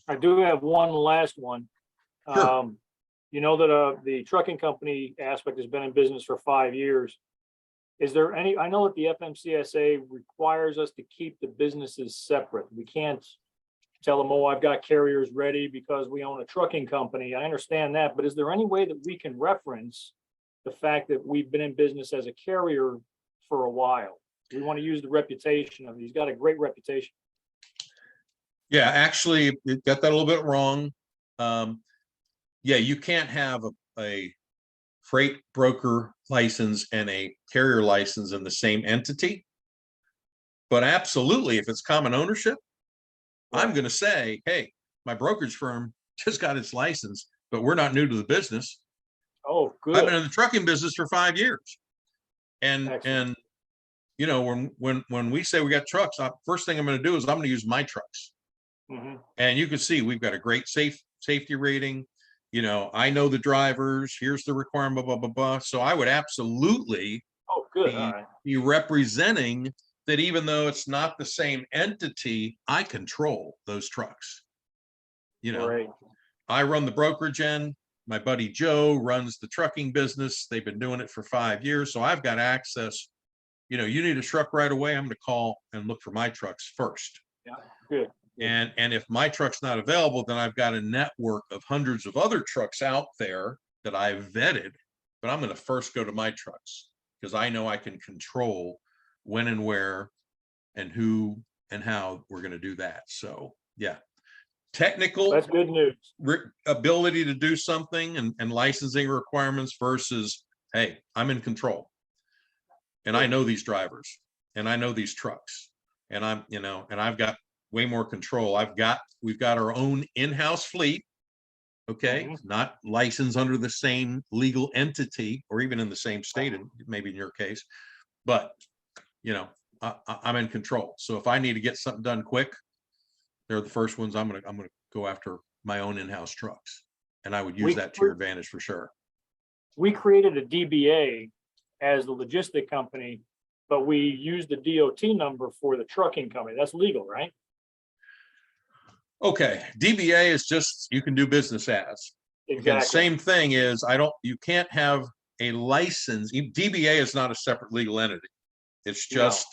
I do have one last one. Sure. You know that the trucking company aspect has been in business for 5 years. Is there any, I know that the FMCSA requires us to keep the businesses separate. We can't tell them, oh, I've got carriers ready because we own a trucking company. I understand that, but is there any way that we can reference the fact that we've been in business as a carrier for a while? We want to use the reputation of, he's got a great reputation. Yeah, actually, you got that a little bit wrong. Yeah, you can't have a freight broker license and a carrier license in the same entity. But absolutely, if it's common ownership, I'm going to say, hey, my brokerage firm just got its license, but we're not new to the business. Oh, I've been good. in the trucking business for 5 years. Excellent. And you know, when we say we got trucks, first thing I'm going to do is I'm going to use my trucks. Mhm. And you can see we've got a great safety rating. You know, I know the drivers. Here's the requirement, blah, blah, blah. So I would absolutely Oh, good. All right. be representing that even though it's not the same entity, I control those trucks. You know, Great. I run the brokerage end. My buddy Joe runs the trucking business. They've been doing it for 5 years. So I've got access. You know, you need a truck right away, I'm going to call and look for my trucks first. Yeah, good. And if my truck's not available, then I've got a network of hundreds of other trucks out there that I've vetted, but I'm going to first go to my trucks because I know I can control when and where and who and how we're going to do that. So yeah, technical That's good news. ability to do something and licensing requirements versus, hey, I'm in control. And I know these drivers and I know these trucks and I'm, you know, and I've got way more control. We've got our own in-house fleet. Okay. Mhm. Not licensed under the same legal entity or even in the same state, maybe in your case, but you know, I'm in control. So if I need to get something done quick, they're the first ones I'm going to go after my own in-house trucks. And I would use that to your advantage for sure. We created a DBA as the logistic company, but we used the DOT number for the trucking company. That's legal, right? Okay, DBA is just, you can do business as. Again, Exactly. same thing is, you can't have a license. DBA is not a separate legal entity. It's just,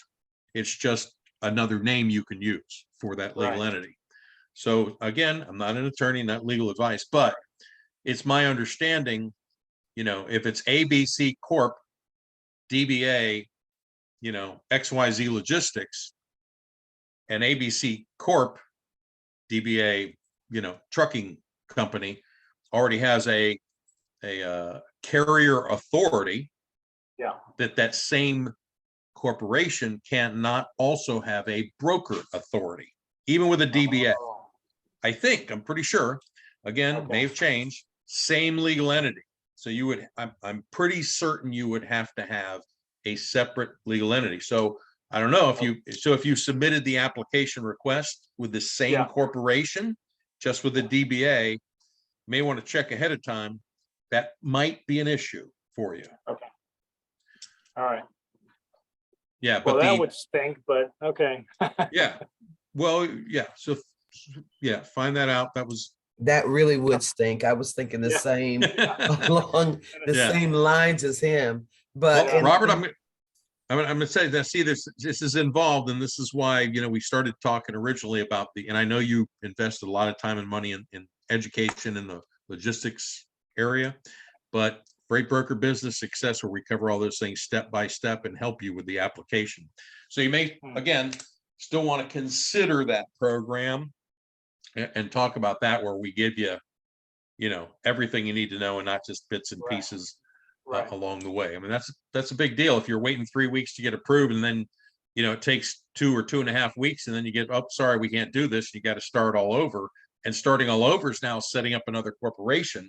it's just another name you can use for that legal Right. entity. So again, I'm not an attorney, not legal advice, but it's my understanding, you know, if it's ABC Corp, DBA, you know, XYZ Logistics, and ABC Corp, DBA, you know, trucking company already has a carrier authority. Yeah. That same corporation cannot also have a broker authority, even with a DBA. Oh, I'm pretty sure. Again, okay. may have changed. Same legal entity. So you would, I'm pretty certain you would have to have a separate legal entity. So I don't know if you submitted the application request with the same corporation, just with the DBA, may want to check ahead of time. That might be an issue for you. Okay. All right. Yeah, but well, that would stink, but okay. yeah. Well, yeah. So yeah, find that out. That really would stink. I was thinking the same along the same lines as him. But well, Robert, I'm going to say that, see, this is involved, and this is why, you know, we started talking originally about and I know you invested a lot of time and money in education in the logistics area, but freight broker business success, where we cover all those things step by step and help you with the application. So you may, again, still want to consider that program and talk about that, where we give you, you know, everything you need to know and not just bits and pieces along the way. I mean, that's a big deal. If you're waiting 3 weeks to get approved and then, you know, it takes 2 or 2.5 weeks and then you get, oh, sorry, we can't do this. You got to start all over. And starting all over is now setting up another corporation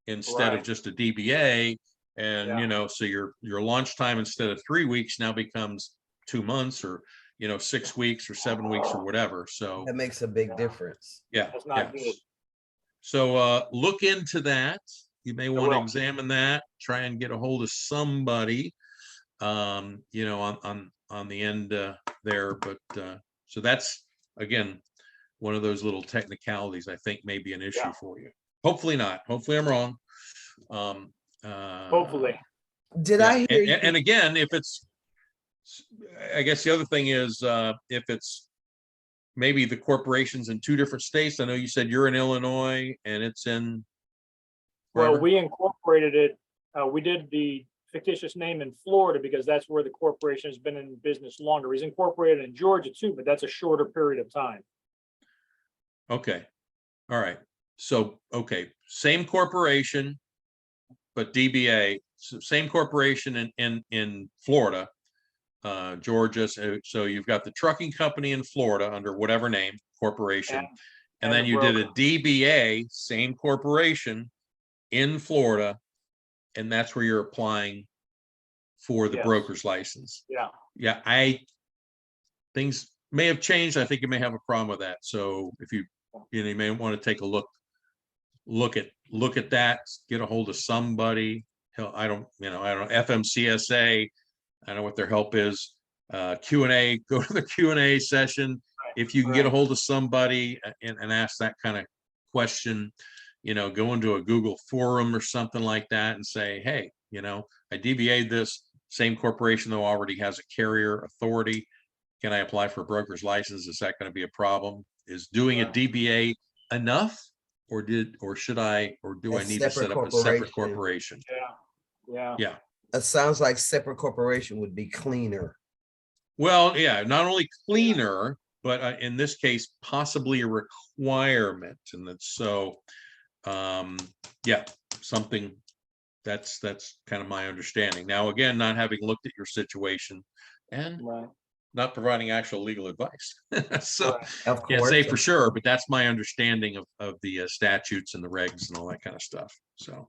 instead of just a DBA. And, you know, so your launch time instead of 3 weeks now becomes 2 months or, you know, 6 weeks or 7 weeks or whatever. So that makes a big difference. Yeah. That's not good. So look into that. You may want to examine that, try and get a hold of somebody, you know, on the end there. But so that's, again, one of those little technicalities, I think may be an issue Yeah. for you. Hopefully not. Hopefully I'm wrong. Hopefully, Did Yeah, I hear and, you? and again, if it's, I guess the other thing is, if it's maybe the corporation's in two different states. I know you said you're in Illinois and it's in. well, wherever? we incorporated it, we did the fictitious name in Florida because that's where the corporation has been in business longer. He's incorporated in Georgia too, but that's a shorter period of time. Okay, all right. So, okay, same corporation, but DBA, same corporation in Florida, Georgia. So you've got the trucking company in Florida under whatever name, corporation. And- And and then the you did a broker. DBA, same corporation in Florida, and that's where you're applying for the Yes. broker's license. Yeah, Yeah, things may have changed. I think you may have a problem with that. So if you may want to take a look at that, get a hold of somebody. Hell, I don't FMCSA. I don't know what their help is. Q&A, go to the Q&A session. If you can get a right. hold of somebody and ask that kind of question, go into a Google forum or something like that and say, hey, I DBA'd this, same corporation though already has a carrier authority. Can I apply for a broker's license? Is that going to be a problem? Is doing a Right. DBA enough? Or do I A need to set up a separate corporation? Yeah. Yeah. It sounds like separate corporation would be cleaner. Well, yeah, not only cleaner, but in this case, possibly a requirement. And that's so, yeah, something that's kind of my understanding. Now, again, not having looked at your situation and Right. not providing actual legal advice. So Right. Of can't course. say for sure, but that's my understanding of the statutes and the regs and all that kind of stuff. So,